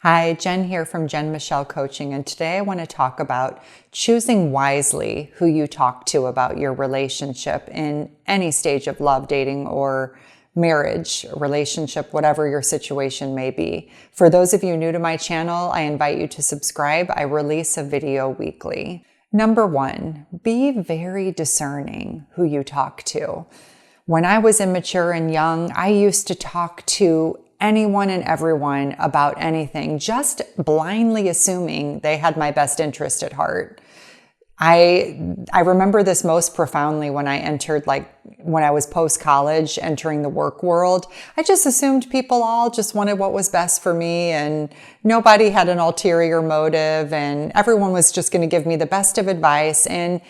Hi, Jen here from Jen Michelle Coaching, and today I want to talk about choosing wisely who you talk to about your relationship in any stage of love, dating, or marriage, relationship, whatever your situation may be. For those of you new to my channel, I invite you to subscribe. I release a video weekly. Number one, be very discerning who you talk to. When I was immature and young, I used to talk to anyone and everyone about anything, just blindly assuming they had my best interest at heart. I remember this most profoundly when when I was post-college entering the work world. I just assumed people all just wanted what was best for me, and nobody had an ulterior motive, and everyone was just going to give me the best of advice. And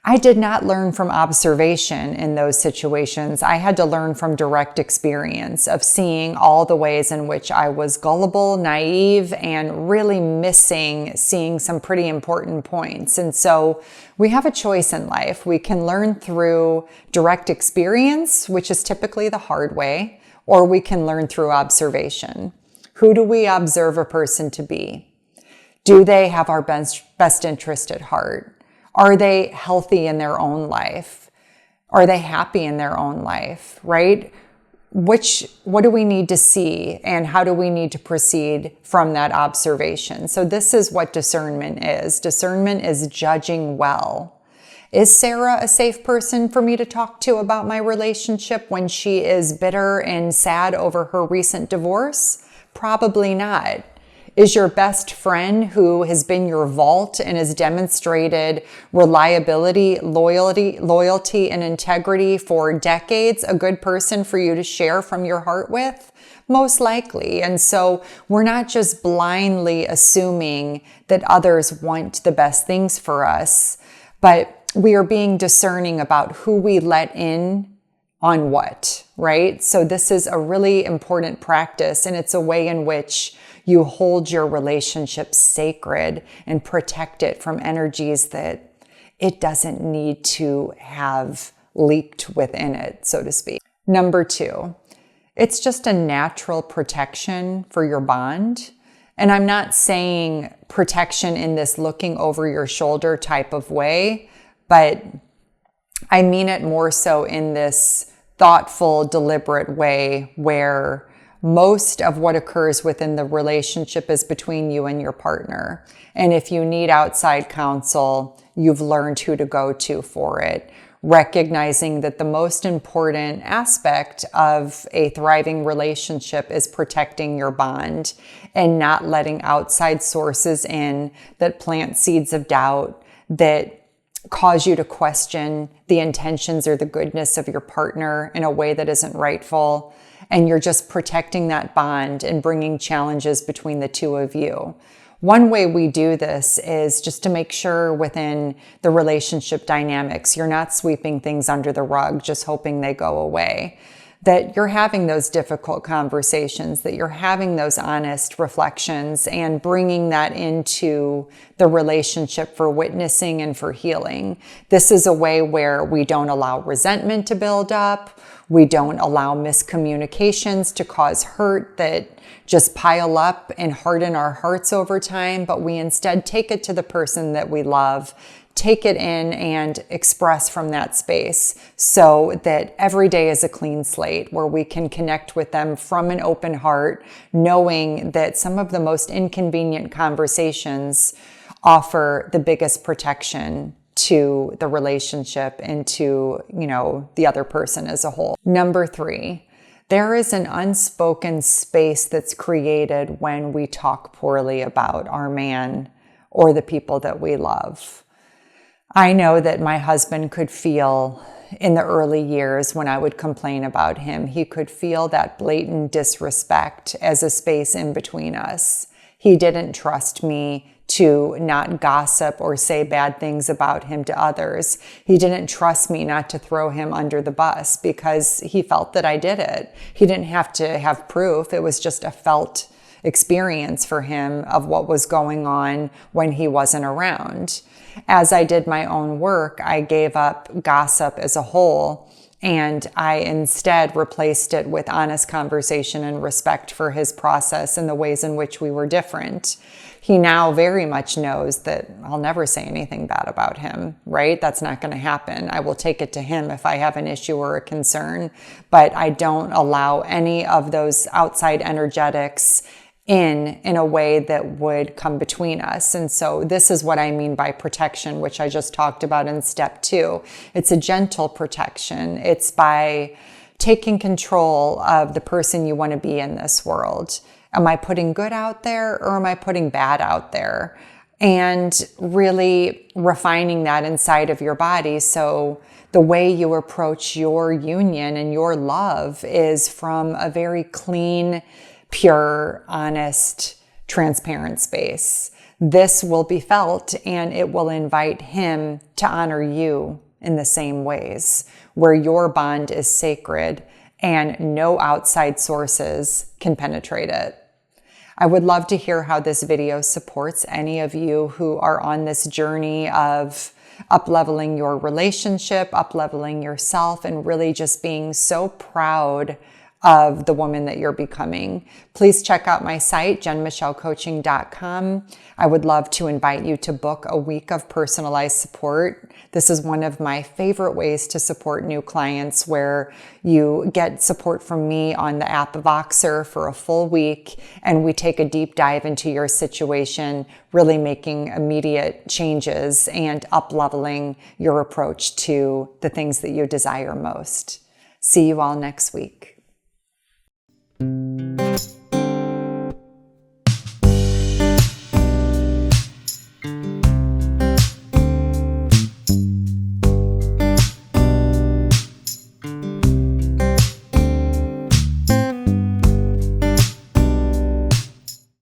I did not learn from observation in those situations. I had to learn from direct experience of seeing all the ways in which I was gullible, naive, and really missing seeing some pretty important points. And so we have a choice in life. We can learn through direct experience, which is typically the hard way, or we can learn through observation. Who do we observe a person to be? Do they have our best interest at heart? Are they healthy in their own life? Are they happy in their own life, right? What do we need to see, and how do we need to proceed from that observation? So this is what discernment is. Discernment is judging well. Is Sarah a safe person for me to talk to about my relationship when she is bitter and sad over her recent divorce? Probably not. Is your best friend, who has been your vault and has demonstrated reliability, loyalty, and integrity for decades, a good person for you to share from your heart with? Most likely. And so we're not just blindly assuming that others want the best things for us, but we are being discerning about who we let in on what, right? So this is a really important practice, and it's a way in which you hold your relationship sacred and protect it from energies that it doesn't need to have leaked within it, so to speak. Number two, it's just a natural protection for your bond. And I'm not saying protection in this looking over your shoulder type of way, but I mean it more so in this thoughtful, deliberate way where most of what occurs within the relationship is between you and your partner. And if you need outside counsel, you've learned who to go to for it. Recognizing that the most important aspect of a thriving relationship is protecting your bond and not letting outside sources in that plant seeds of doubt, that cause you to question the intentions or the goodness of your partner in a way that isn't rightful. And you're just protecting that bond and bringing challenges between the two of you. One way we do this is just to make sure within the relationship dynamics, you're not sweeping things under the rug, just hoping they go away. That you're having those difficult conversations, that you're having those honest reflections and bringing that into the relationship for witnessing and for healing. This is a way where we don't allow resentment to build up. We don't allow miscommunications to cause hurt that just pile up and harden our hearts over time, but we instead take it to the person that we love, take it in and express from that space so that every day is a clean slate where we can connect with them from an open heart, knowing that some of the most inconvenient conversations offer the biggest protection to the relationship and to, the other person as a whole. Number three, there is an unspoken space that's created when we talk poorly about our man or the people that we love. I know that my husband could feel in the early years when I would complain about him, he could feel that blatant disrespect as a space in between us. He didn't trust me to not gossip or say bad things about him to others. He didn't trust me not to throw him under the bus because he felt that I did it. He didn't have to have proof. It was just a felt experience for him of what was going on when he wasn't around. As I did my own work, I gave up gossip as a whole And I instead replaced it with honest conversation and respect for his process and the ways in which we were different. He now very much knows that I'll never say anything bad about him, right? That's not going to happen. I will take it to him if I have an issue or a concern, but I don't allow any of those outside energetics in a way that would come between us. And so this is what I mean by protection, which I just talked about in step 2. It's a gentle protection. It's by taking control of the person you want to be in this world. Am I putting good out there or am I putting bad out there? And really refining that inside of your body. So the way you approach your union and your love is from a very clean, pure, honest, transparent space. This will be felt and it will invite him to honor you in the same ways, where your bond is sacred and no outside sources can penetrate it. I would love to hear how this video supports any of you who are on this journey of up-leveling your relationship, up-leveling yourself, and really just being so proud of the woman that you're becoming. Please check out my site, jenmichellecoaching.com. I would love to invite you to book a week of personalized support. This is one of my favorite ways to support new clients, where you get support from me on the app Voxer for a full week, and we take a deep dive into your situation, really making immediate changes and up-leveling your approach to the things that you desire most. See you all next week.